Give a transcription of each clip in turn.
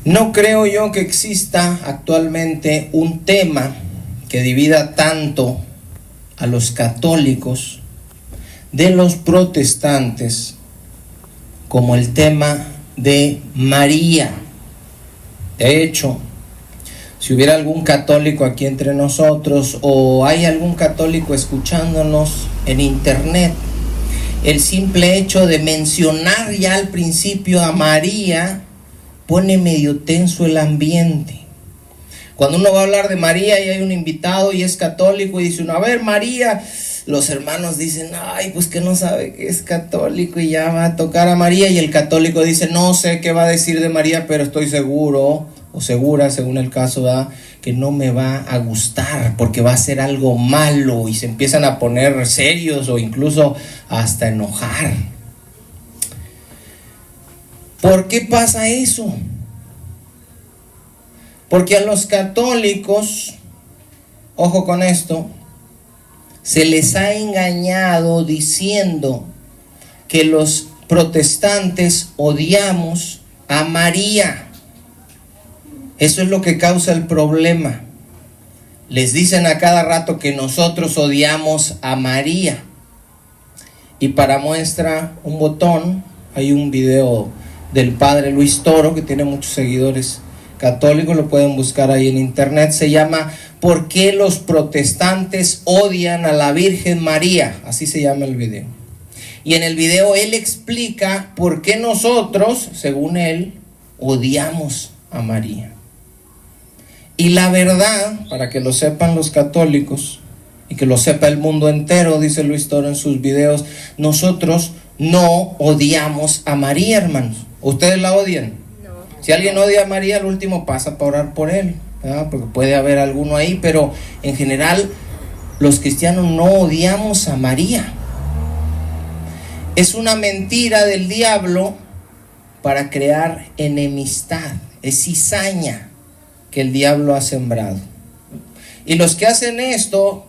No creo yo que exista actualmente un tema que divida tanto a los católicos de los protestantes como el tema de María. De hecho, si hubiera algún católico aquí entre nosotros o hay algún católico escuchándonos en internet, el simple hecho de mencionar ya al principio a María pone medio tenso el ambiente. Cuando uno va a hablar de María y hay un invitado y es católico y dice uno, a ver, María, los hermanos dicen, ay, pues que no sabe que es católico y ya va a tocar a María, y el católico dice, no sé qué va a decir de María, pero estoy seguro o segura, según el caso, ¿verdad?, que no me va a gustar porque va a ser algo malo, y se empiezan a poner serios o incluso hasta enojar. ¿Por qué pasa eso? Porque a los católicos, ojo con esto, se les ha engañado diciendo que los protestantes odiamos a María. Eso es lo que causa el problema. Les dicen a cada rato que nosotros odiamos a María. Y para muestra un botón, hay un video del padre Luis Toro, que tiene muchos seguidores católicos, lo pueden buscar ahí en internet. Se llama ¿Por qué los protestantes odian a la Virgen María? Así se llama el video. Y en el video él explica por qué nosotros, según él, odiamos a María. Y la verdad, para que lo sepan los católicos y que lo sepa el mundo entero, dice Luis Toro en sus videos, nosotros no odiamos a María, hermanos. ¿Ustedes la odian? No. Si alguien odia a María, al último pasa para orar por él, ¿verdad? Porque puede haber alguno ahí, pero en general los cristianos no odiamos a María. Es una mentira del diablo para crear enemistad. Es cizaña que el diablo ha sembrado. Y los que hacen esto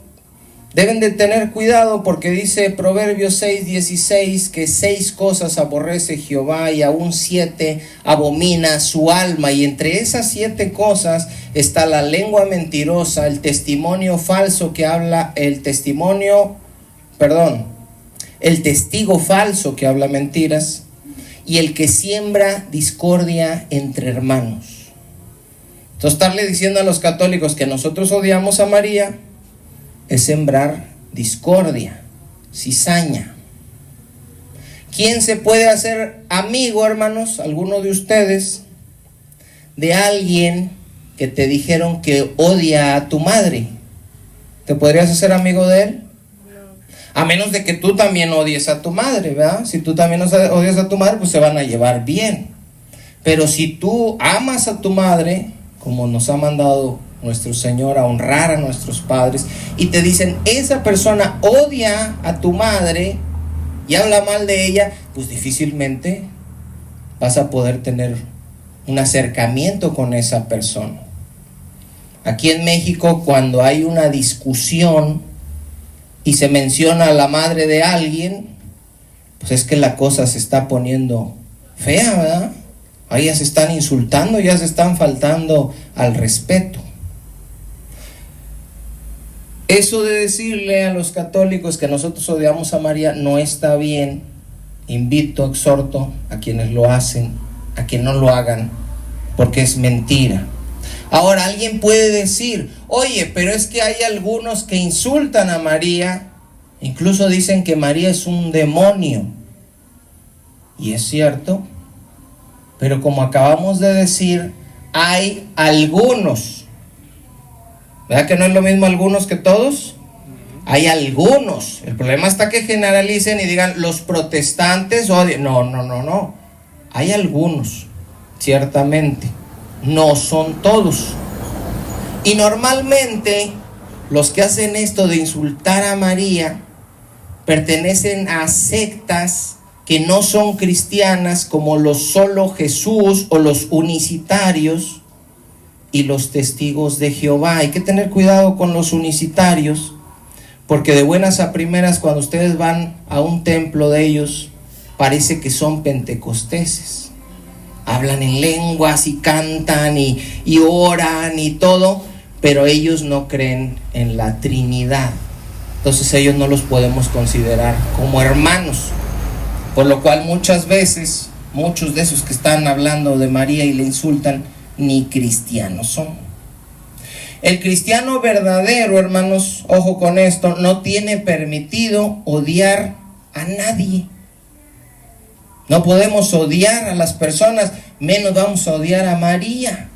deben de tener cuidado, porque dice Proverbios 6:16 que 6 cosas aborrece Jehová y aún 7 abomina su alma. Y entre esas 7 cosas está la lengua mentirosa, el testimonio falso que habla, el testigo falso que habla mentiras, y el que siembra discordia entre hermanos. Entonces, estarle diciendo a los católicos que nosotros odiamos a María es sembrar discordia, cizaña. ¿Quién se puede hacer amigo, hermanos, alguno de ustedes, de alguien que te dijeron que odia a tu madre? ¿Te podrías hacer amigo de él? A menos de que tú también odies a tu madre, ¿verdad? Si tú también odias a tu madre, pues se van a llevar bien. Pero si tú amas a tu madre, como nos ha mandado nuestro Señor a honrar a nuestros padres, y te dicen, esa persona odia a tu madre y habla mal de ella, pues difícilmente vas a poder tener un acercamiento con esa persona. Aquí en México, cuando hay una discusión y se menciona a la madre de alguien, pues es que la cosa se está poniendo fea, ¿verdad? Ahí ya se están insultando, ya se están faltando al respeto. Eso de decirle a los católicos que nosotros odiamos a María no está bien. Invito, exhorto a quienes lo hacen, a que no lo hagan, porque es mentira. Ahora, alguien puede decir, oye, pero es que hay algunos que insultan a María, incluso dicen que María es un demonio. Y es cierto, pero como acabamos de decir, hay algunos. ¿Verdad que no es lo mismo algunos que todos? Hay algunos. El problema está que generalicen y digan, los protestantes odian. No. Hay algunos, ciertamente. No son todos. Y normalmente los que hacen esto de insultar a María pertenecen a sectas que no son cristianas, como los Solo Jesús o los unicitarios y los Testigos de Jehová. Hay que tener cuidado con los unicitarios, porque de buenas a primeras, cuando ustedes van a un templo de ellos, parece que son pentecosteses. hablan en lenguas y cantan y oran y todo, pero ellos no creen en la Trinidad. Entonces ellos no los podemos considerar como hermanos, por lo cual muchas veces muchos de esos que están hablando de María y le insultan, ni cristianos son. El cristiano verdadero, hermanos, ojo con esto, no tiene permitido odiar a nadie. No podemos odiar a las personas, menos vamos a odiar a María.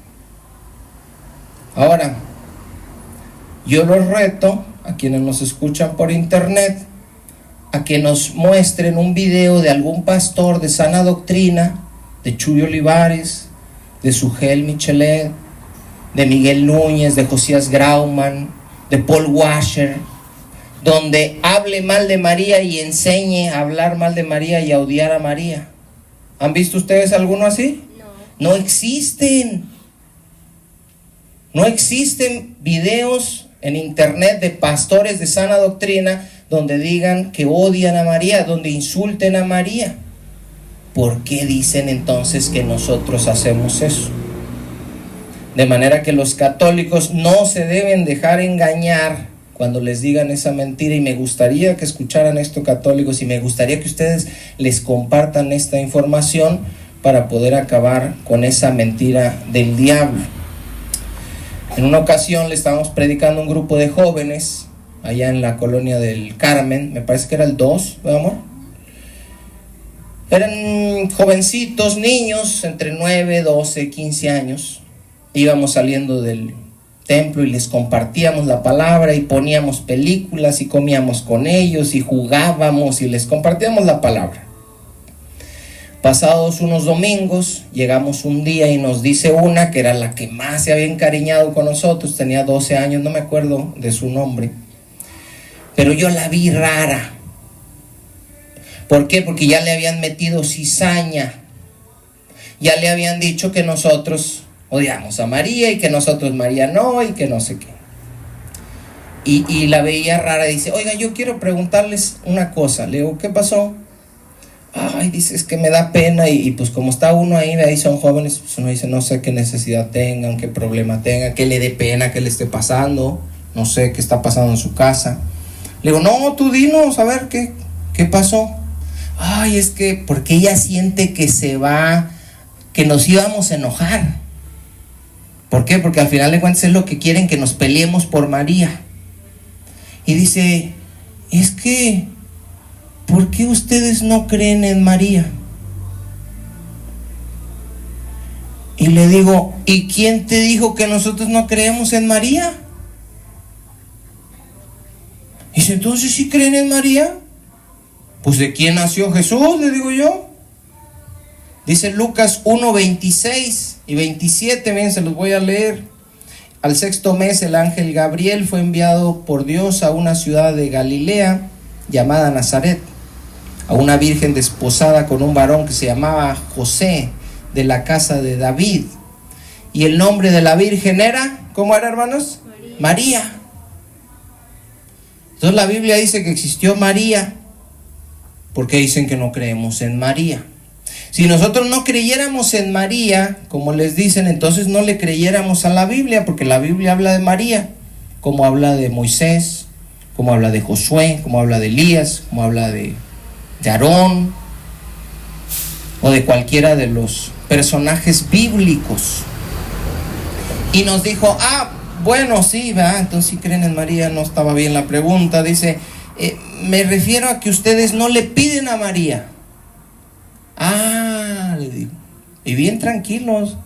Ahora, yo los reto a quienes nos escuchan por internet a que nos muestren un video de algún pastor de sana doctrina, de Chuy Olivares, de Sugel Michelet, de Miguel Núñez, de Josías Grauman, de Paul Washer, donde hable mal de María y enseñe a hablar mal de María y a odiar a María. ¿Han visto ustedes alguno así? No existen. No existen videos en internet de pastores de sana doctrina donde digan que odian a María, donde insulten a María. ¿Por qué dicen entonces que nosotros hacemos eso? De manera que los católicos no se deben dejar engañar cuando les digan esa mentira, y me gustaría que escucharan esto, católicos, y me gustaría que ustedes les compartan esta información para poder acabar con esa mentira del diablo. En una ocasión le estábamos predicando a un grupo de jóvenes allá en la colonia del Carmen, me parece que era el 2, ¿verdad, amor? Eran jovencitos, niños, entre 9, 12, 15 años. Íbamos saliendo del templo y les compartíamos la palabra y poníamos películas y comíamos con ellos y jugábamos y les compartíamos la palabra. Pasados unos domingos, llegamos un día y nos dice una que era la que más se había encariñado con nosotros, tenía 12 años, no me acuerdo de su nombre, pero yo la vi rara. ¿Por qué? Porque ya le habían metido cizaña, ya le habían dicho que nosotros odiamos a María y que nosotros María no y que no sé qué. Y la veía rara y dice, oiga, yo quiero preguntarles una cosa. Le digo, ¿qué pasó? Ay, dice, es que me da pena y pues como está uno ahí, ahí son jóvenes, pues uno dice, no sé qué necesidad tengan, qué problema tengan, qué le dé pena, qué le esté pasando, no sé qué está pasando en su casa. Le digo, no, tú dinos, a ver, ¿qué pasó? Ay, es que porque ella siente que se va, que nos íbamos a enojar. ¿Por qué? Porque al final de cuentas es lo que quieren, que nos peleemos por María. Y dice, es que, ¿por qué ustedes no creen en María? Y le digo, ¿y quién te dijo que nosotros no creemos en María? Y dice, entonces, ¿sí creen en María? Pues, ¿de quién nació Jesús? Le digo yo. Dice Lucas 1, 26 y 27, bien, se los voy a leer. Al 6º mes el ángel Gabriel fue enviado por Dios a una ciudad de Galilea llamada Nazaret, a una virgen desposada con un varón que se llamaba José, de la casa de David. Y el nombre de la virgen era, ¿cómo era, hermanos? María. Entonces la Biblia dice que existió María. ¿Por qué dicen que no creemos en María? Si nosotros no creyéramos en María, como les dicen, entonces no le creyéramos a la Biblia, porque la Biblia habla de María, como habla de Moisés, como habla de Josué, como habla de Elías, como habla de Aarón, o de cualquiera de los personajes bíblicos. Y nos dijo, bueno, sí, ¿verdad? Entonces si creen en María, no estaba bien la pregunta. Dice, me refiero a que ustedes no le piden a María. Le digo, y bien tranquilos,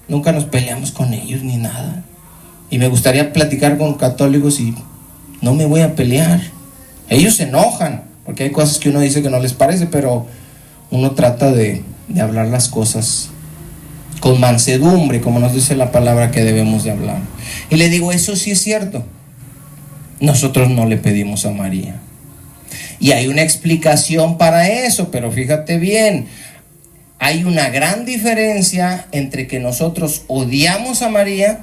nunca nos peleamos con ellos ni nada. Y me gustaría platicar con católicos y no me voy a pelear. Ellos se enojan, porque hay cosas que uno dice que no les parece, pero uno trata de hablar las cosas con mansedumbre, como nos dice la palabra que debemos de hablar. Y le digo, eso sí es cierto. Nosotros no le pedimos a María. Y hay una explicación para eso, pero fíjate bien, hay una gran diferencia entre que nosotros odiamos a María,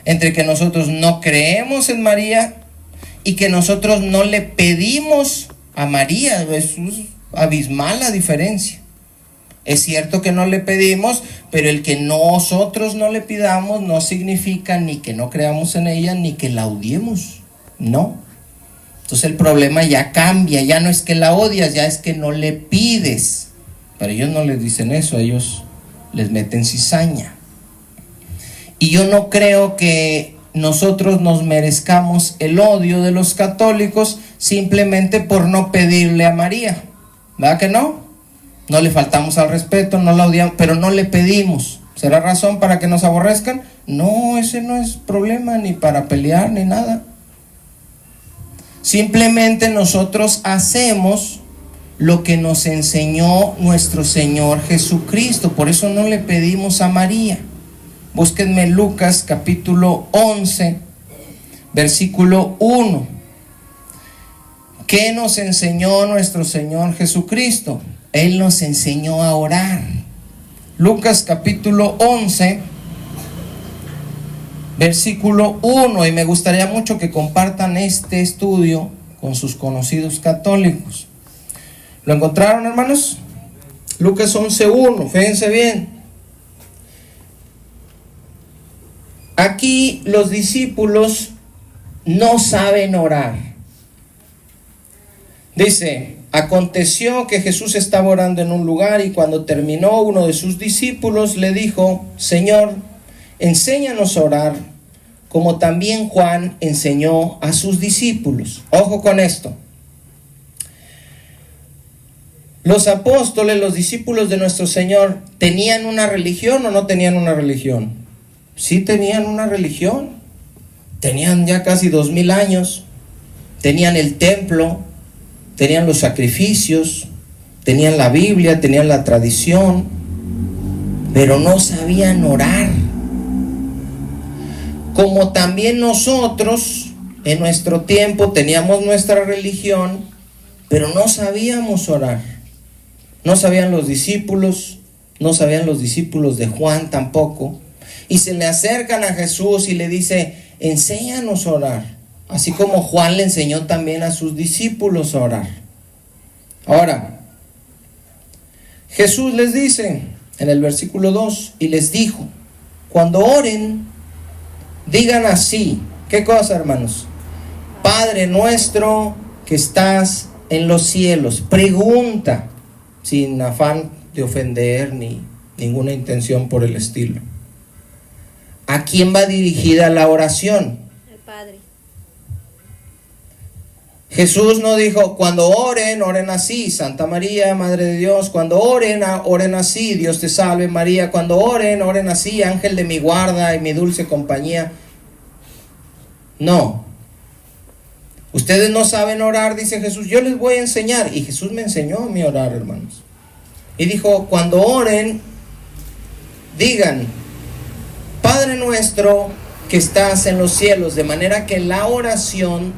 entre que nosotros no creemos en María y que nosotros no le pedimos a María. Es abismal la diferencia. Es cierto que no le pedimos, pero el que nosotros no le pidamos no significa ni que no creamos en ella, ni que la odiemos. No. Entonces el problema ya cambia, ya no es que la odias, ya es que no le pides. Pero ellos no les dicen eso, ellos les meten cizaña. Y yo no creo que nosotros nos merezcamos el odio de los católicos simplemente por no pedirle a María. ¿Verdad que no? No le faltamos al respeto, no la odiamos, pero no le pedimos. ¿Será razón para que nos aborrezcan? No, ese no es problema, ni para pelear, ni nada. Simplemente nosotros hacemos lo que nos enseñó nuestro Señor Jesucristo. Por eso no le pedimos a María. Búsquenme Lucas capítulo 11, versículo 1. ¿Qué nos enseñó nuestro Señor Jesucristo? Él nos enseñó a orar. Lucas capítulo 11, versículo 1. Y me gustaría mucho que compartan este estudio con sus conocidos católicos. ¿Lo encontraron, hermanos? Lucas 11:1, fíjense bien. Aquí los discípulos no saben orar. Dice: aconteció que Jesús estaba orando en un lugar y cuando terminó, uno de sus discípulos le dijo: Señor, enséñanos a orar, como también Juan enseñó a sus discípulos. Ojo con esto. Los apóstoles, los discípulos de nuestro Señor, ¿tenían una religión o no tenían una religión? Sí tenían una religión. Tenían ya casi 2000 años. Tenían el templo, tenían los sacrificios, tenían la Biblia, tenían la tradición, pero no sabían orar. Como también nosotros en nuestro tiempo teníamos nuestra religión, pero no sabíamos orar. No sabían los discípulos, no sabían los discípulos de Juan tampoco. Y se le acercan a Jesús y le dice: enséñanos a orar. Así como Juan le enseñó también a sus discípulos a orar. Ahora, Jesús les dice en el versículo 2, y les dijo: cuando oren, digan así. ¿Qué cosa, hermanos? Padre nuestro que estás en los cielos. Pregunta, sin afán de ofender ni ninguna intención por el estilo. ¿A quién va dirigida la oración? Al Padre. Jesús no dijo: cuando oren, oren así, Santa María, Madre de Dios. Cuando oren, oren así, Dios te salve María. Cuando oren, oren así, ángel de mi guarda y mi dulce compañía. No. Ustedes no saben orar, dice Jesús, yo les voy a enseñar. Y Jesús me enseñó a mí a orar, hermanos. Y dijo: cuando oren, digan: Padre nuestro que estás en los cielos. De manera que la oración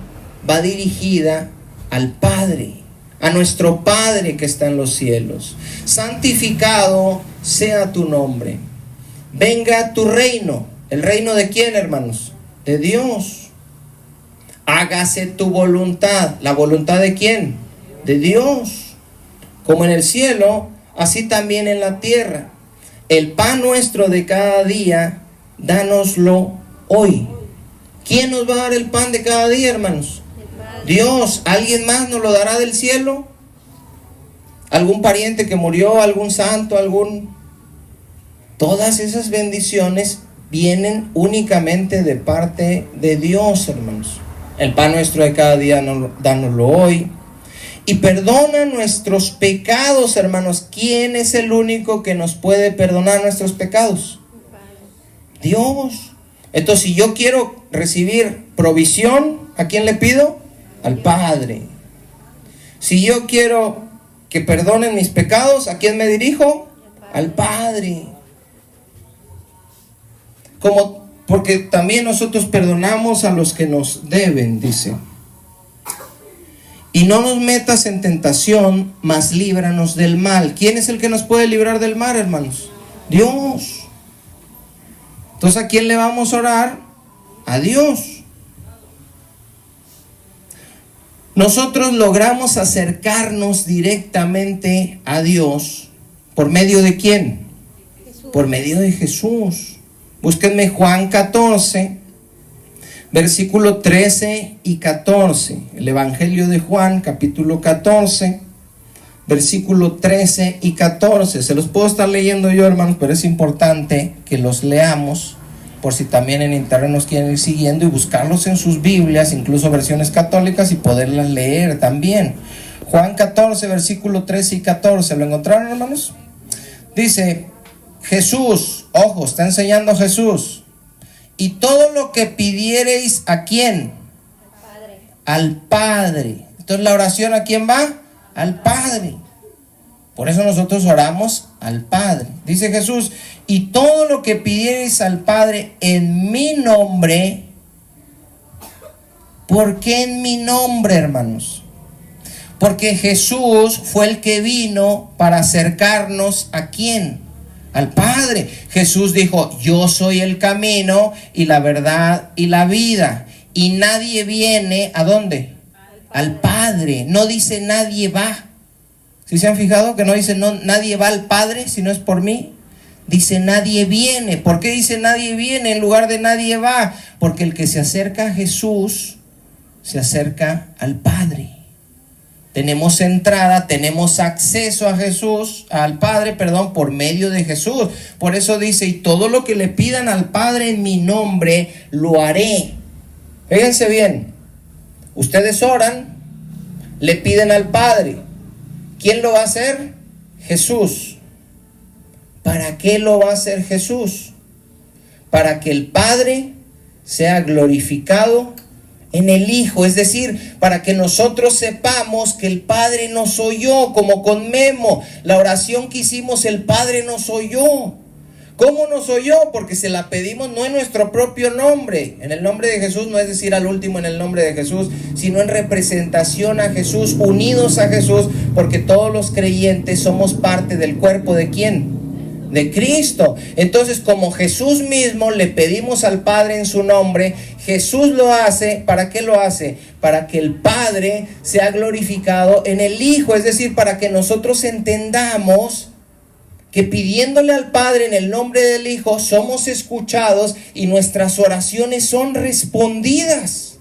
va dirigida al Padre, a nuestro Padre que está en los cielos. Santificado sea tu nombre. Venga tu reino. ¿El reino de quién, hermanos? De Dios. Hágase tu voluntad. ¿La voluntad de quién? De Dios. Como en el cielo, así también en la tierra. El pan nuestro de cada día, dánoslo hoy. ¿Quién nos va a dar el pan de cada día, hermanos? Dios. ¿Alguien más nos lo dará del cielo? ¿Algún pariente que murió? ¿Algún santo? Todas esas bendiciones vienen únicamente de parte de Dios, hermanos. El pan nuestro de cada día, dánoslo hoy. Y perdona nuestros pecados, hermanos. ¿Quién es el único que nos puede perdonar nuestros pecados? Dios. Entonces, si yo quiero recibir provisión, ¿a quién le pido? Al Padre. Si yo quiero que perdonen mis pecados, ¿a quién me dirijo? Al Padre. Porque también nosotros perdonamos a los que nos deben, dice. Y no nos metas en tentación, mas líbranos del mal. ¿Quién es el que nos puede librar del mal, hermanos? Dios. Entonces, ¿a quién le vamos a orar? A Dios. Nosotros logramos acercarnos directamente a Dios ¿Por medio de quién? Jesús. Por medio de Jesús. Búsquenme Juan 14, versículo 13 y 14. El Evangelio de Juan, capítulo 14, versículo 13 y 14. Se los puedo estar leyendo yo, hermanos, pero es importante que los leamos, por si también en internet nos quieren ir siguiendo, y buscarlos en sus Biblias, incluso versiones católicas, y poderlas leer también. Juan 14, versículo 13 y 14. ¿Lo encontraron, hermanos? Dice Jesús, ojo, está enseñando Jesús: y todo lo que pidiereis, ¿a quién? Padre. Al Padre. Entonces la oración, ¿a quién va? Al Padre. Por eso nosotros oramos al Padre. Dice Jesús: y todo lo que pidiereis al Padre en mi nombre. ¿Por qué en mi nombre, hermanos? Porque Jesús fue el que vino para acercarnos, ¿a quién? Al Padre. Jesús dijo: yo soy el camino y la verdad y la vida, y nadie viene, ¿a dónde? Al Padre. No dice nadie va. ¿Sí se han fijado que no dice nadie va al Padre si no es por mí? Dice nadie viene. ¿Por qué dice nadie viene en lugar de nadie va? Porque el que se acerca a Jesús se acerca al Padre. Tenemos entrada, tenemos acceso a Jesús, al Padre, perdón, por medio de Jesús. Por eso dice: y todo lo que le pidan al Padre en mi nombre, lo haré. Fíjense bien, ustedes oran, le piden al Padre. ¿Quién lo va a hacer? Jesús. ¿Para qué lo va a hacer Jesús? Para que el Padre sea glorificado en el Hijo, es decir, para que nosotros sepamos que el Padre no soy yo, como con Memo, la oración que hicimos: el Padre no soy yo. ¿Cómo no soy yo? Porque se la pedimos no en nuestro propio nombre, en el nombre de Jesús, no es decir al último en el nombre de Jesús, sino en representación a Jesús, unidos a Jesús, porque todos los creyentes somos parte del cuerpo ¿de quién? De Cristo. Entonces, como Jesús mismo le pedimos al Padre en su nombre, Jesús lo hace. ¿Para qué lo hace? Para que el Padre sea glorificado en el Hijo, es decir, para que nosotros entendamos que pidiéndole al Padre en el nombre del Hijo somos escuchados y nuestras oraciones son respondidas.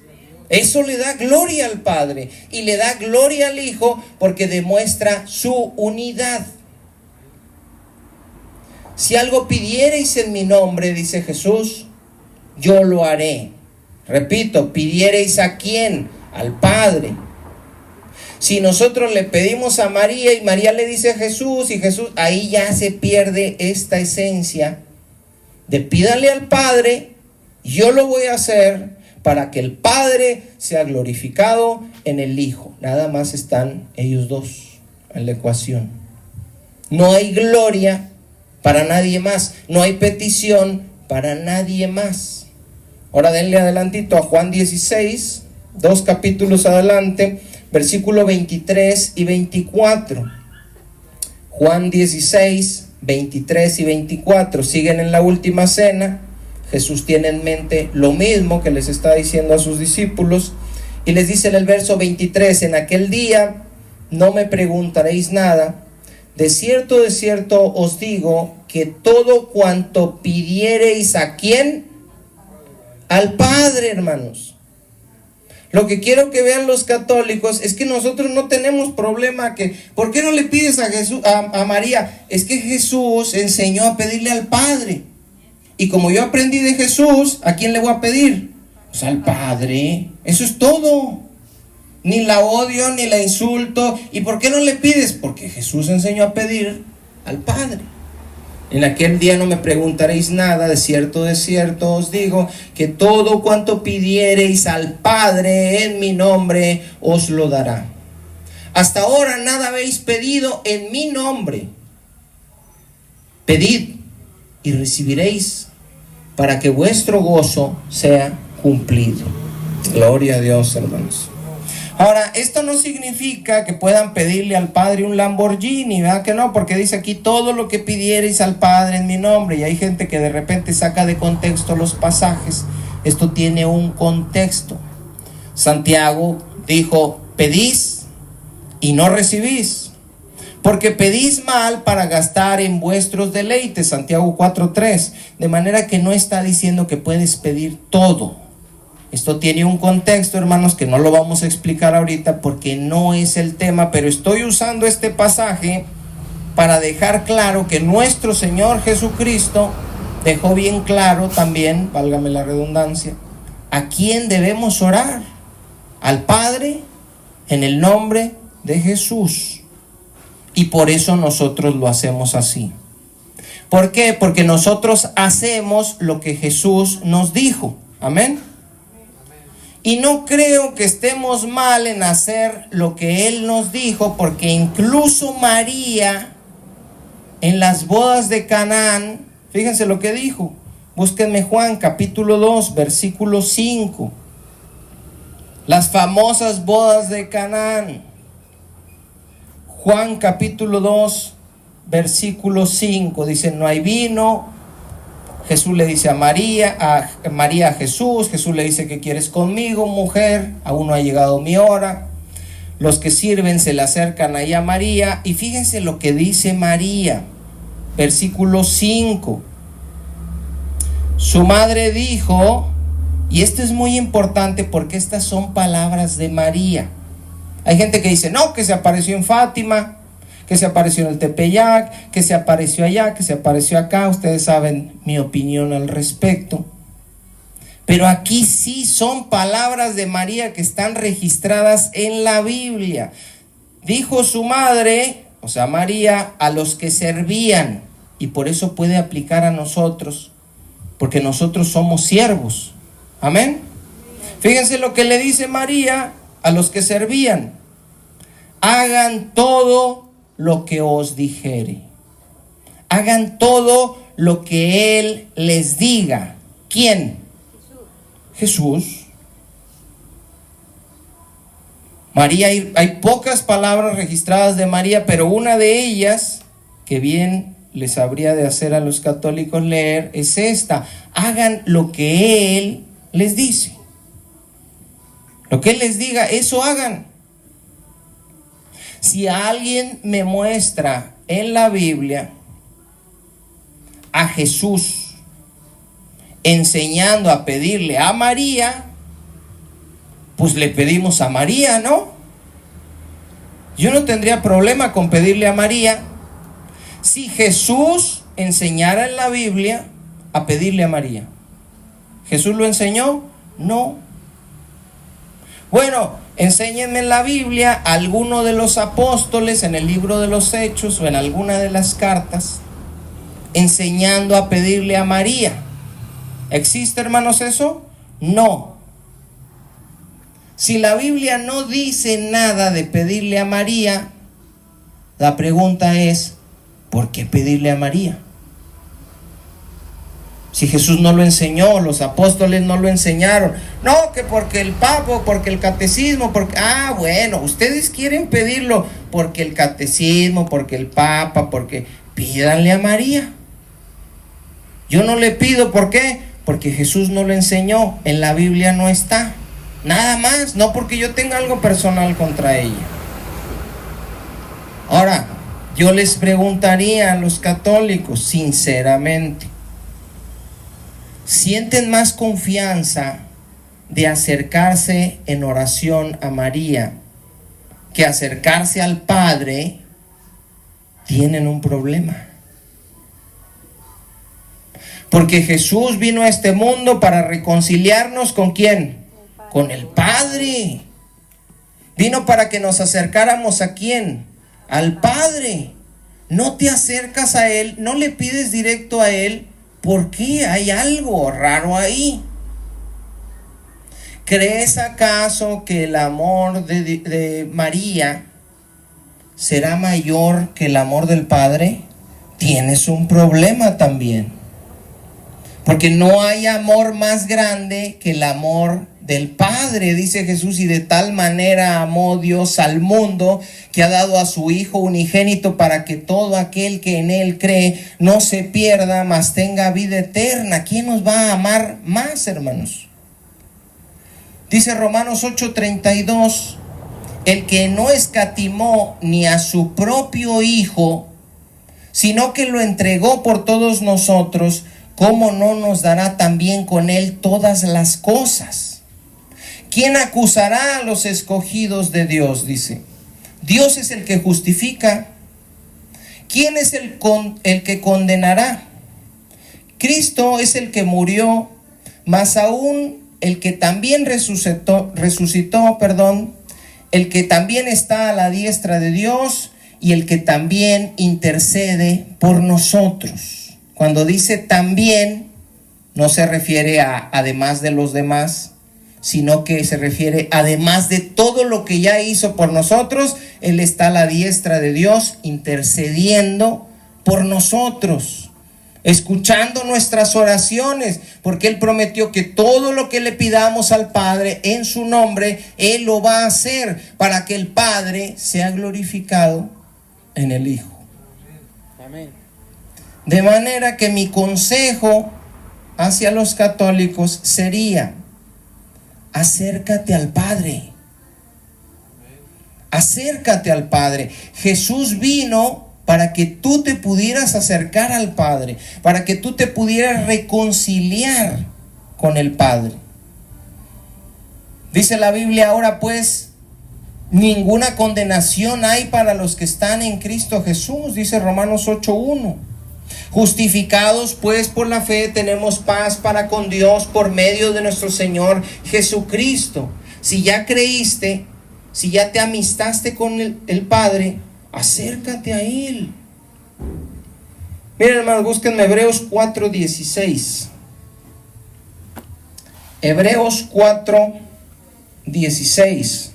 Eso le da gloria al Padre y le da gloria al Hijo, porque demuestra su unidad. Si algo pidiereis en mi nombre, dice Jesús, yo lo haré. Repito, pidiereis ¿a quién? Al Padre. Si nosotros le pedimos a María y María le dice a Jesús, y Jesús, ahí ya se pierde esta esencia de pídale al Padre, yo lo voy a hacer para que el Padre sea glorificado en el Hijo. Nada más están ellos dos en la ecuación. No hay gloria para nadie más, no hay petición para nadie más. Ahora denle adelantito a Juan 16, 2 capítulos adelante, versículo 23 y 24. Juan 16, 23 y 24. Siguen en la última cena. Jesús tiene en mente lo mismo que les está diciendo a sus discípulos, y les dice en el verso 23: en aquel día no me preguntaréis nada. De cierto os digo que todo cuanto pidiereis ¿a quién? Al Padre, hermanos. Lo que quiero que vean los católicos es que nosotros no tenemos problema que, ¿por qué no le pides a Jesús, a María? Es que Jesús enseñó a pedirle al Padre. Y como yo aprendí de Jesús, ¿a quién le voy a pedir? Pues al Padre. Eso es todo. Ni la odio, ni la insulto. ¿Y por qué no le pides? Porque Jesús enseñó a pedir al Padre. En aquel día no me preguntaréis nada, de cierto os digo, que todo cuanto pidiereis al Padre en mi nombre, os lo dará. Hasta ahora nada habéis pedido en mi nombre. Pedid y recibiréis, para que vuestro gozo sea cumplido. Gloria a Dios, hermanos. Ahora, esto no significa que puedan pedirle al Padre un Lamborghini, ¿verdad que no? Porque dice aquí, todo lo que pidiereis al Padre en mi nombre. Y hay gente que de repente saca de contexto los pasajes. Esto tiene un contexto. Santiago dijo, pedís y no recibís. Porque pedís mal para gastar en vuestros deleites, Santiago 4:3, de manera que no está diciendo que puedes pedir todo. Esto tiene un contexto, hermanos, que no lo vamos a explicar ahorita porque no es el tema, pero estoy usando este pasaje para dejar claro que nuestro Señor Jesucristo dejó bien claro también, válgame la redundancia, a quién debemos orar: al Padre, en el nombre de Jesús. Y por eso nosotros lo hacemos así. ¿Por qué? Porque nosotros hacemos lo que Jesús nos dijo. Amén. Y no creo que estemos mal en hacer lo que Él nos dijo, porque incluso María, en las bodas de Canaán, fíjense lo que dijo. Búsquenme Juan capítulo 2, versículo 5. Las famosas bodas de Canaán. Juan capítulo 2, versículo 5. Dice, no hay vino. Jesús le dice a María a Jesús. Jesús le dice, ¿qué quieres conmigo, mujer? Aún no ha llegado mi hora. Los que sirven se le acercan ahí a María. Y fíjense lo que dice María. Versículo 5. Su madre dijo, y esto es muy importante porque estas son palabras de María. Hay gente que dice, no, que se apareció en Fátima, que se apareció en el Tepeyac, que se apareció allá, que se apareció acá. Ustedes saben mi opinión al respecto. Pero aquí sí son palabras de María que están registradas en la Biblia. Dijo su madre, o sea María, a los que servían. Y por eso puede aplicar a nosotros, porque nosotros somos siervos. Amén. Fíjense lo que le dice María a los que servían: hagan todo lo que os dijere. Hagan todo lo que Él les diga. ¿Quién? Jesús. María, hay pocas palabras registradas de María, pero una de ellas, que bien les habría de hacer a los católicos leer, es esta: hagan lo que Él les dice. Lo que Él les diga, eso hagan. Si alguien me muestra en la Biblia a Jesús enseñando a pedirle a María, pues le pedimos a María, ¿no? Yo no tendría problema con pedirle a María si Jesús enseñara en la Biblia a pedirle a María. ¿Jesús lo enseñó? No. Bueno, enséñenme en la Biblia a alguno de los apóstoles en el libro de los Hechos o en alguna de las cartas enseñando a pedirle a María. ¿Existe, hermanos, eso? No. Si la Biblia no dice nada de pedirle a María, la pregunta es, ¿por qué pedirle a María? Si Jesús no lo enseñó, los apóstoles no lo enseñaron. No, que porque el Papa, porque el catecismo, porque... bueno, ustedes quieren pedirlo porque el catecismo, porque el Papa, porque... Pídanle a María. Yo no le pido, ¿por qué? Porque Jesús no lo enseñó, en la Biblia no está. Nada más, no porque yo tenga algo personal contra ella. Ahora, yo les preguntaría a los católicos, sinceramente, ¿sienten más confianza de acercarse en oración a María que acercarse al Padre? Tienen un problema. Porque Jesús vino a este mundo para reconciliarnos ¿con quién? Con el Padre. Vino para que nos acercáramos ¿a quién? Al Padre. No te acercas a Él, no le pides directo a Él. ¿Por qué? Hay algo raro ahí. ¿Crees acaso que el amor de María será mayor que el amor del Padre? Tienes un problema también. Porque no hay amor más grande que el amor del Padre, dice Jesús, y de tal manera amó Dios al mundo que ha dado a su Hijo unigénito para que todo aquel que en Él cree no se pierda, mas tenga vida eterna. ¿Quién nos va a amar más, hermanos? Dice Romanos 8:32 el que no escatimó ni a su propio Hijo, sino que lo entregó por todos nosotros, ¿cómo no nos dará también con él todas las cosas? ¿Quién acusará a los escogidos de Dios? Dice, Dios es el que justifica. ¿Quién es el que condenará? Cristo es el que murió, más aún el que también resucitó, el que también está a la diestra de Dios y el que también intercede por nosotros. Cuando dice también, no se refiere a además de los demás, sino que se refiere además de todo lo que ya hizo por nosotros. Él está a la diestra de Dios intercediendo por nosotros, escuchando nuestras oraciones, porque Él prometió que todo lo que le pidamos al Padre en su nombre, Él lo va a hacer para que el Padre sea glorificado en el Hijo. Amén. De manera que mi consejo hacia los católicos sería: acércate al Padre. Acércate al Padre. Jesús vino para que tú te pudieras acercar al Padre, para que tú te pudieras reconciliar con el Padre. Dice la Biblia: ahora pues, ninguna condenación hay para los que están en Cristo Jesús, dice Romanos 8:1. Justificados pues por la fe tenemos paz para con Dios por medio de nuestro Señor Jesucristo. Si ya creíste, si ya te amistaste con el Padre, acércate a Él. Miren, hermanos, búsquenme Hebreos 4:16. Hebreos 4:16.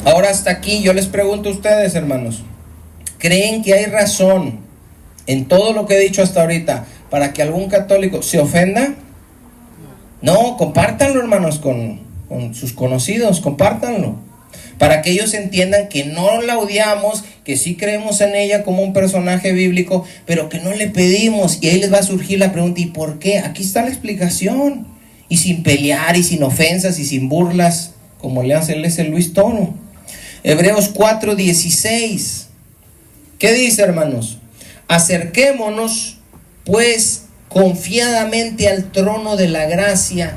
Ahora hasta aquí yo les pregunto a ustedes, hermanos, ¿creen que hay razón en todo lo que he dicho hasta ahorita para que algún católico se ofenda? No, compártanlo, hermanos, con sus conocidos, compártanlo, para que ellos entiendan que no la odiamos, que sí creemos en ella como un personaje bíblico, pero que no le pedimos. Y ahí les va a surgir la pregunta: ¿y por qué? Aquí está la explicación, y sin pelear, y sin ofensas, y sin burlas, como le hace el Luis Toro. Hebreos 4:16. ¿Qué dice, hermanos? Acerquémonos pues confiadamente al trono de la gracia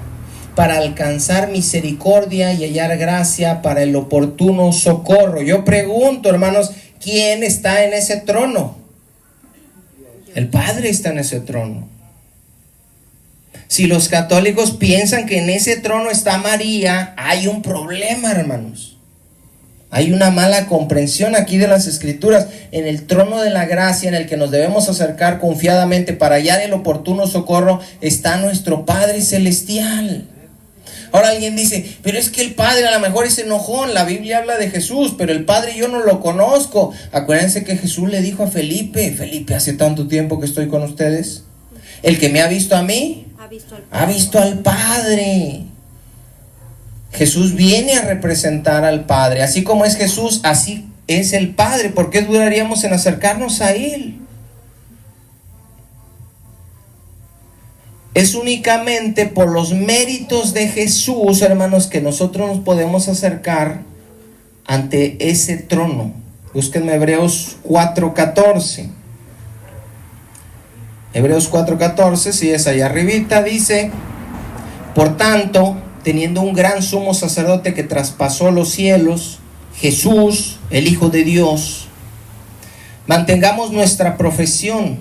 para alcanzar misericordia y hallar gracia para el oportuno socorro. Yo pregunto, hermanos, ¿quién está en ese trono? El Padre está en ese trono. Si los católicos piensan que en ese trono está María, hay un problema, hermanos. Hay una mala comprensión aquí de las Escrituras. En el trono de la gracia, en el que nos debemos acercar confiadamente para hallar el oportuno socorro, está nuestro Padre Celestial. Ahora alguien dice: pero es que el Padre a lo mejor es enojón. La Biblia habla de Jesús, pero el Padre yo no lo conozco. Acuérdense que Jesús le dijo a Felipe: Felipe, hace tanto tiempo que estoy con ustedes. El que me ha visto a mí, ha visto al Padre. Jesús viene a representar al Padre. Así como es Jesús, así es el Padre. ¿Por qué dudaríamos en acercarnos a Él? Es únicamente por los méritos de Jesús, hermanos, que nosotros nos podemos acercar ante ese trono. Búsquenme Hebreos 4:14. Hebreos 4:14, si es allá arribita, dice: por tanto, teniendo un gran sumo sacerdote que traspasó los cielos, Jesús, el Hijo de Dios, mantengamos nuestra profesión,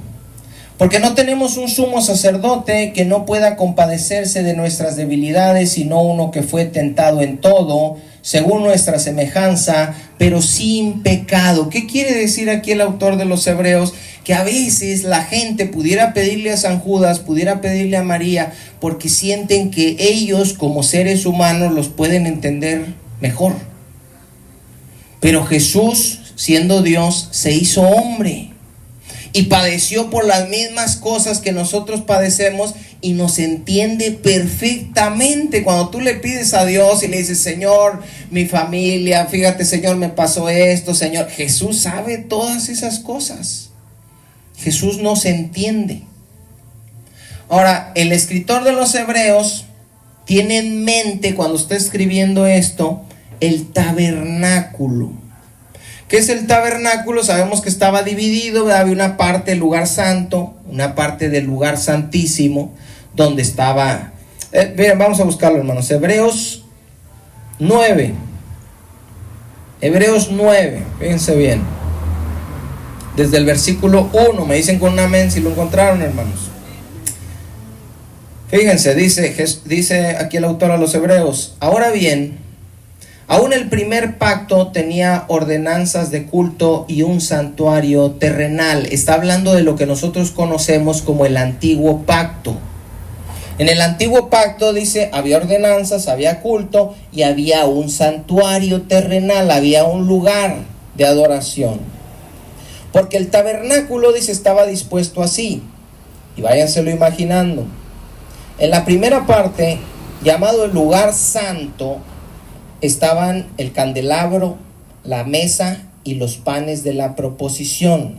porque no tenemos un sumo sacerdote que no pueda compadecerse de nuestras debilidades, sino uno que fue tentado en todo, según nuestra semejanza, pero sin pecado. ¿Qué quiere decir aquí el autor de los Hebreos? Que a veces la gente pudiera pedirle a San Judas, pudiera pedirle a María, porque sienten que ellos como seres humanos los pueden entender mejor. Pero Jesús, siendo Dios, se hizo hombre y padeció por las mismas cosas que nosotros padecemos y nos entiende perfectamente. Cuando tú le pides a Dios y le dices: Señor, mi familia, fíjate, Señor, me pasó esto, Señor. Jesús sabe todas esas cosas. Jesús nos entiende. Ahora, el escritor de los Hebreos tiene en mente cuando está escribiendo esto el tabernáculo. ¿Qué es el tabernáculo? Sabemos que estaba dividido, ¿verdad? Había una parte del lugar santo, una parte del lugar santísimo, donde estaba... Bien, vamos a buscarlo, hermanos. Hebreos 9. Hebreos 9, fíjense bien. Desde el versículo 1, me dicen con un amén si lo encontraron, hermanos. Fíjense, dice aquí el autor a los Hebreos: ahora bien, aún el primer pacto tenía ordenanzas de culto y un santuario terrenal. Está hablando de lo que nosotros conocemos como el antiguo pacto. En el antiguo pacto, dice, había ordenanzas, había culto y había un santuario terrenal, había un lugar de adoración. Porque el tabernáculo, dice, estaba dispuesto así. Y váyanselo imaginando. En la primera parte, llamado el lugar santo, estaban el candelabro, la mesa y los panes de la proposición.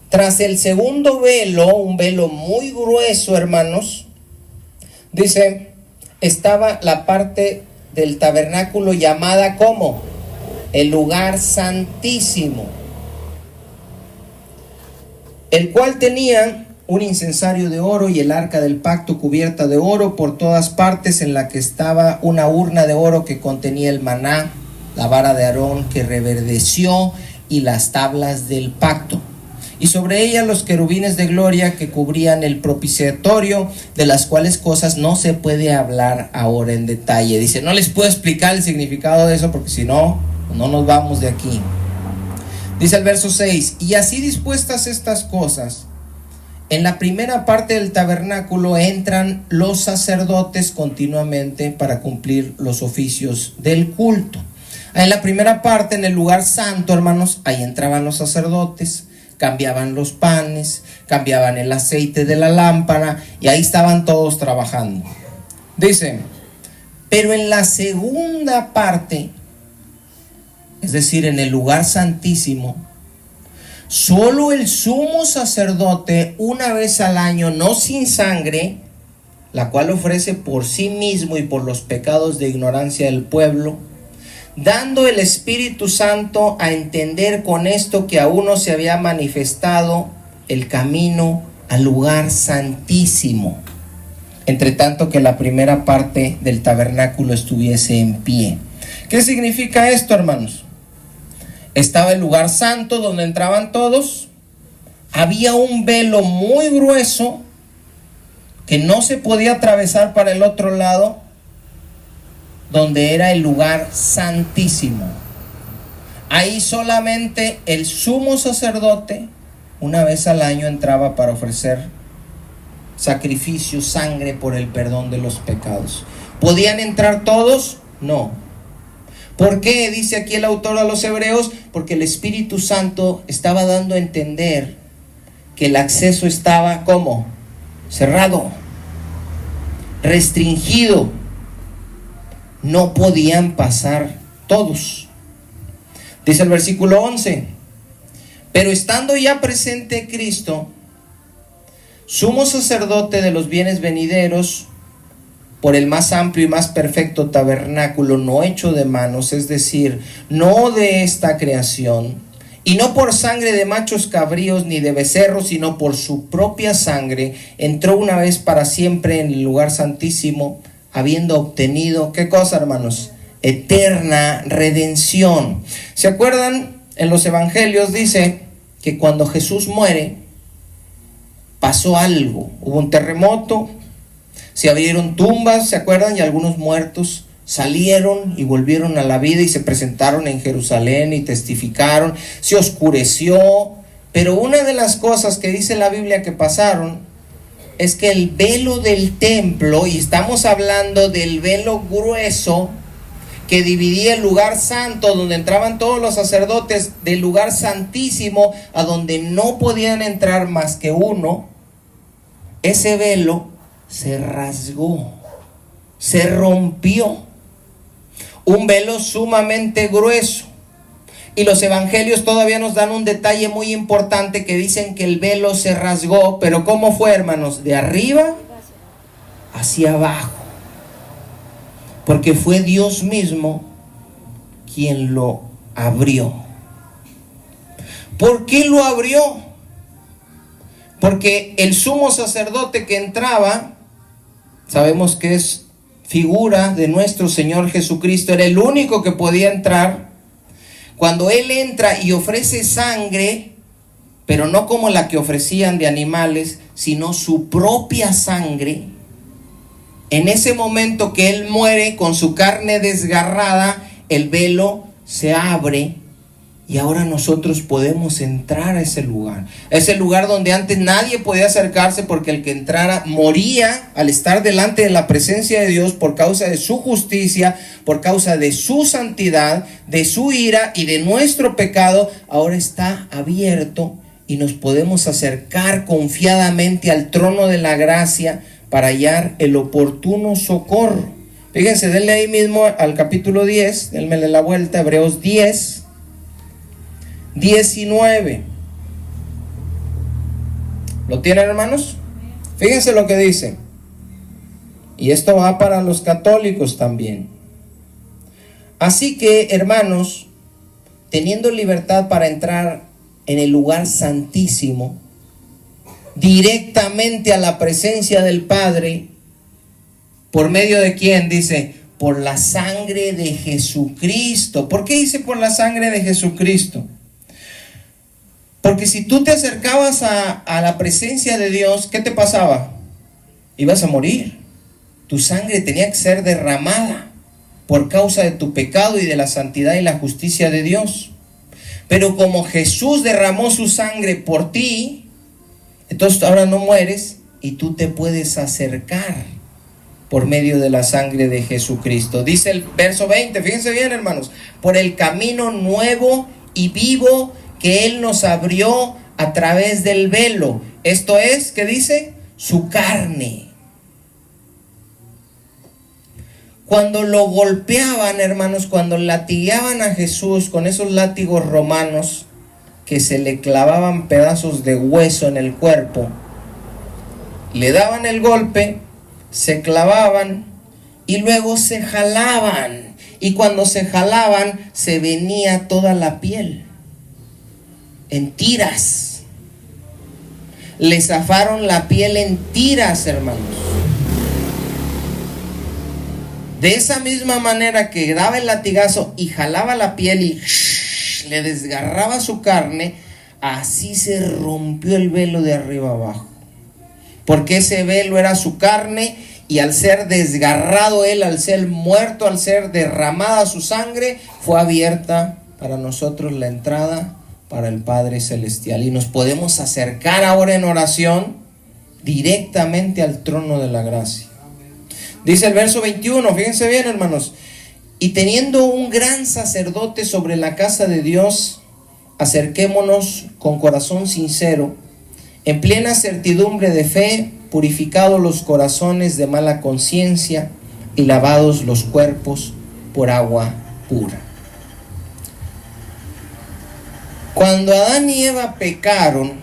Tras el segundo velo, un velo muy grueso, hermanos, dice, estaba la parte del tabernáculo llamada como el lugar santísimo, el cual tenía un incensario de oro y el arca del pacto cubierta de oro por todas partes, en la que estaba una urna de oro que contenía el maná, la vara de Aarón que reverdeció y las tablas del pacto. Y sobre ella los querubines de gloria que cubrían el propiciatorio, de las cuales cosas no se puede hablar ahora en detalle. Dice, no les puedo explicar el significado de eso porque si no, no nos vamos de aquí. Dice el verso 6, y así dispuestas estas cosas, en la primera parte del tabernáculo entran los sacerdotes continuamente para cumplir los oficios del culto. En la primera parte, en el lugar santo, hermanos, ahí entraban los sacerdotes, cambiaban los panes, cambiaban el aceite de la lámpara y ahí estaban todos trabajando. Dice, pero en la segunda parte, es decir, en el lugar santísimo, solo el sumo sacerdote una vez al año, no sin sangre, la cual ofrece por sí mismo y por los pecados de ignorancia del pueblo, dando el Espíritu Santo a entender con esto que aún no se había manifestado el camino al lugar santísimo, entre tanto que la primera parte del tabernáculo estuviese en pie. ¿Qué significa esto, hermanos? Estaba el lugar santo donde entraban todos. Había un velo muy grueso que no se podía atravesar para el otro lado, donde era el lugar santísimo. Ahí solamente el sumo sacerdote una vez al año entraba para ofrecer sacrificio, sangre por el perdón de los pecados. ¿Podían entrar todos? No. ¿Por qué? Dice aquí el autor a los Hebreos, porque el Espíritu Santo estaba dando a entender que el acceso estaba ¿cómo? Cerrado, restringido. No podían pasar todos. Dice el versículo 11, pero estando ya presente Cristo, sumo sacerdote de los bienes venideros, por el más amplio y más perfecto tabernáculo, no hecho de manos, es decir, no de esta creación, y no por sangre de machos cabríos ni de becerros, sino por su propia sangre, entró una vez para siempre en el lugar santísimo, habiendo obtenido, ¿qué cosa, hermanos? Eterna redención. ¿Se acuerdan? En los evangelios dice que cuando Jesús muere, pasó algo, hubo un terremoto, se abrieron tumbas, ¿se acuerdan? Y algunos muertos salieron y volvieron a la vida y se presentaron en Jerusalén y testificaron. Se oscureció, pero una de las cosas que dice la Biblia que pasaron es que el velo del templo, y estamos hablando del velo grueso que dividía el lugar santo, donde entraban todos los sacerdotes, del lugar santísimo, a donde no podían entrar más que uno, ese velo se rasgó, se rompió, un velo sumamente grueso. Y los evangelios todavía nos dan un detalle muy importante, que dicen que el velo se rasgó, pero ¿cómo fue, hermanos? De arriba hacia abajo. Porque fue Dios mismo quien lo abrió. ¿Por qué lo abrió? Porque el sumo sacerdote que entraba, sabemos que es figura de nuestro Señor Jesucristo, era el único que podía entrar. Cuando Él entra y ofrece sangre, pero no como la que ofrecían de animales, sino su propia sangre, en ese momento que Él muere con su carne desgarrada, el velo se abre y ahora nosotros podemos entrar a ese lugar donde antes nadie podía acercarse, porque el que entrara moría al estar delante de la presencia de Dios por causa de su justicia, por causa de su santidad, de su ira y de nuestro pecado. Ahora está abierto y nos podemos acercar confiadamente al trono de la gracia para hallar el oportuno socorro. Fíjense, denle ahí mismo al capítulo 10, denme la vuelta, Hebreos 10, 19. ¿Lo tienen, hermanos? Fíjense lo que dice. Y esto va para los católicos también. Así que, hermanos, teniendo libertad para entrar en el lugar santísimo, directamente a la presencia del Padre, ¿por medio de quién? Dice, por la sangre de Jesucristo. ¿Por qué dice por la sangre de Jesucristo? Porque si tú te acercabas a la presencia de Dios, ¿qué te pasaba? Ibas a morir. Tu sangre tenía que ser derramada por causa de tu pecado y de la santidad y la justicia de Dios. Pero como Jesús derramó su sangre por ti, entonces ahora no mueres y tú te puedes acercar por medio de la sangre de Jesucristo. Dice el verso 20, fíjense bien, hermanos, por el camino nuevo y vivo que Él nos abrió a través del velo. Esto es, ¿qué dice? Su carne. Cuando lo golpeaban, hermanos, cuando latigueaban a Jesús con esos látigos romanos que se le clavaban pedazos de hueso en el cuerpo, le daban el golpe, se clavaban y luego se jalaban. Y cuando se jalaban, se venía toda la piel en tiras. Le zafaron la piel en tiras, hermanos. De esa misma manera que daba el latigazo y jalaba la piel y le desgarraba su carne, así se rompió el velo de arriba abajo. Porque ese velo era su carne, y al ser desgarrado Él, al ser muerto, al ser derramada su sangre, fue abierta para nosotros la entrada para el Padre Celestial. Y nos podemos acercar ahora en oración directamente al trono de la gracia. Dice el verso 21, fíjense bien, hermanos. Y teniendo un gran sacerdote sobre la casa de Dios, acerquémonos con corazón sincero, en plena certidumbre de fe, purificados los corazones de mala conciencia y lavados los cuerpos por agua pura. Cuando Adán y Eva pecaron,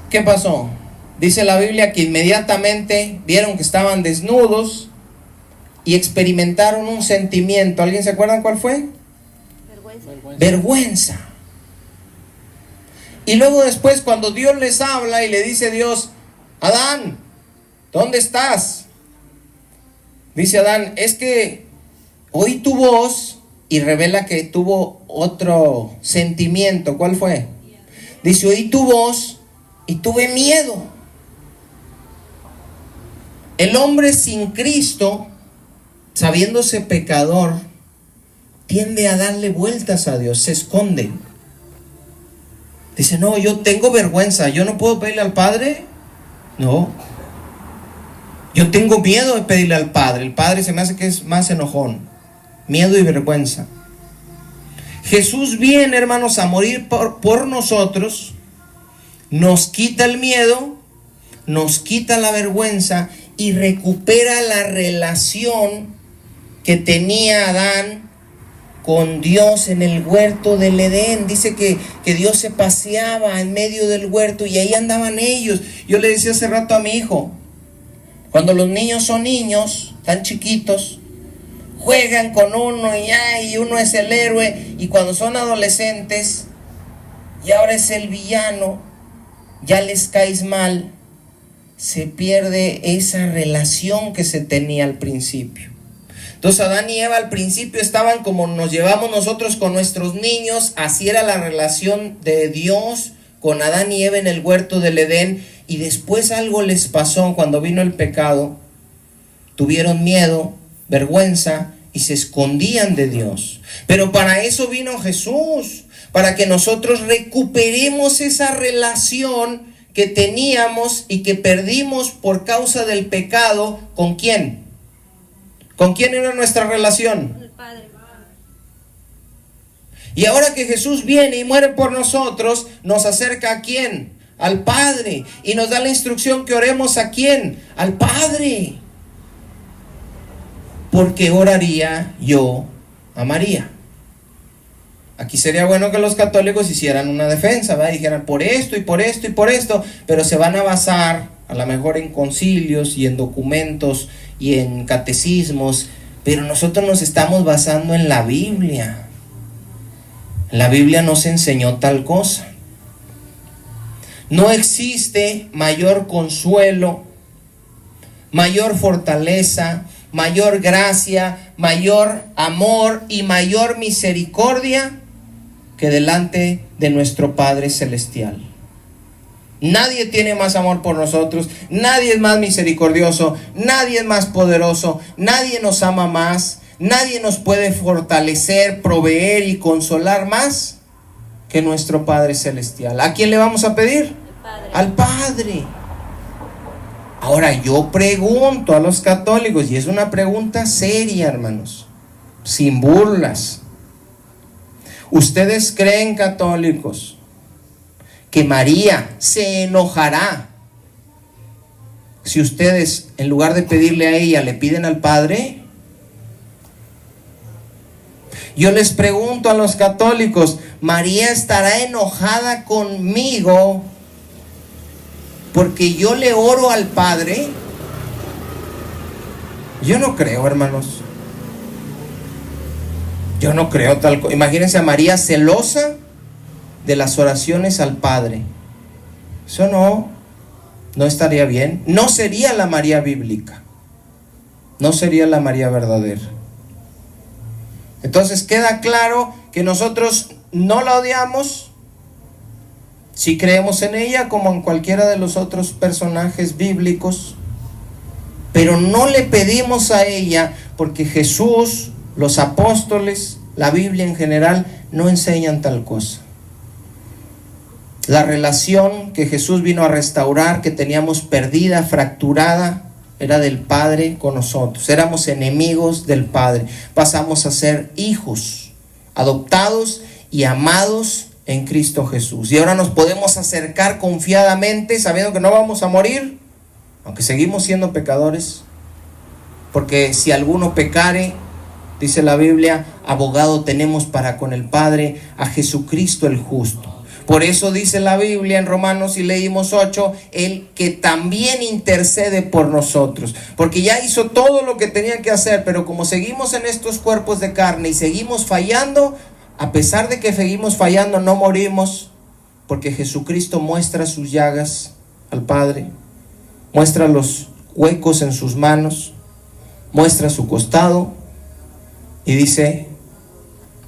¿qué pasó? Dice la Biblia que inmediatamente vieron que estaban desnudos y experimentaron un sentimiento. ¿Alguien se acuerda cuál fue? Vergüenza. Y luego después, cuando Dios les habla y le dice Dios, Adán, ¿dónde estás? Dice Adán, es que oí tu voz, y revela que tuvo otro sentimiento. ¿Cuál fue? Dice, oí tu voz y tuve miedo. El hombre sin Cristo, sabiéndose pecador, tiende a darle vueltas a Dios, se esconde. Dice, no, yo tengo vergüenza, yo no puedo pedirle al Padre. No. Yo tengo miedo de pedirle al Padre. El Padre se me hace que es más enojón. Miedo y vergüenza. Jesús viene, hermanos, a morir por nosotros. Nos quita el miedo, nos quita la vergüenza y recupera la relación que tenía Adán con Dios en el huerto del Edén. Dice que Dios se paseaba en medio del huerto y ahí andaban ellos. Yo le decía hace rato a mi hijo, Cuando los niños son niños, tan chiquitos, juegan con uno y uno es el héroe, y cuando son adolescentes y ahora es el villano, ya les caes mal, se pierde esa relación que se tenía al principio. Entonces Adán y Eva al principio estaban como nos llevamos nosotros con nuestros niños, así era la relación de Dios con Adán y Eva en el huerto del Edén, y después algo les pasó cuando vino el pecado, tuvieron miedo, vergüenza y se escondían de Dios. Pero para eso vino Jesús, para que nosotros recuperemos esa relación que teníamos y que perdimos por causa del pecado. ¿Con quién? ¿Con quién era nuestra relación? El Padre. Y ahora que Jesús viene y muere por nosotros, nos acerca ¿a quién? Al Padre. Y nos da la instrucción que oremos ¿a quién? Al Padre. Porque oraría yo a María. Aquí sería bueno que los católicos hicieran una defensa, ¿verdad? Dijeran por esto y por esto y por esto, pero se van a basar a lo mejor en concilios y en documentos y en catecismos, pero nosotros nos estamos basando en la Biblia. La Biblia nos enseñó tal cosa. No existe mayor consuelo, mayor fortaleza, mayor gracia, mayor amor y mayor misericordia que delante de nuestro Padre Celestial. Nadie tiene más amor por nosotros, nadie es más misericordioso, nadie es más poderoso, nadie nos ama más, nadie nos puede fortalecer, proveer y consolar más que nuestro Padre Celestial. ¿A quién le vamos a pedir? Al Padre. Ahora yo pregunto a los católicos, y es una pregunta seria, hermanos, sin burlas. ¿Ustedes creen, católicos, que María se enojará si ustedes, en lugar de pedirle a ella, le piden al Padre? Yo les pregunto a los católicos, ¿María estará enojada conmigo porque yo le oro al Padre? Yo no creo, hermanos. Yo no creo tal cosa. Imagínense a María celosa de las oraciones al Padre. Eso no estaría bien. No sería la María bíblica. No sería la María verdadera. Entonces queda claro que nosotros no la odiamos si creemos en ella como en cualquiera de los otros personajes bíblicos, pero no le pedimos a ella porque Jesús, los apóstoles, la Biblia en general no enseñan tal cosa. La relación que Jesús vino a restaurar, que teníamos perdida, fracturada, era del Padre con nosotros. Éramos enemigos del Padre. Pasamos a ser hijos, adoptados y amados en Cristo Jesús. Y ahora nos podemos acercar confiadamente, sabiendo que no vamos a morir, aunque seguimos siendo pecadores. Porque si alguno pecare, dice la Biblia, abogado tenemos para con el Padre, a Jesucristo el justo. Por eso dice la Biblia en Romanos, y leímos 8, el que también intercede por nosotros. Porque ya hizo todo lo que tenía que hacer, pero como seguimos en estos cuerpos de carne y seguimos fallando, a pesar de que seguimos fallando, no morimos, porque Jesucristo muestra sus llagas al Padre, muestra los huecos en sus manos, muestra su costado y dice,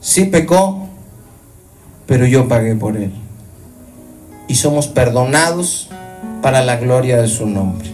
sí pecó, pero yo pagué por él. Y somos perdonados para la gloria de su nombre.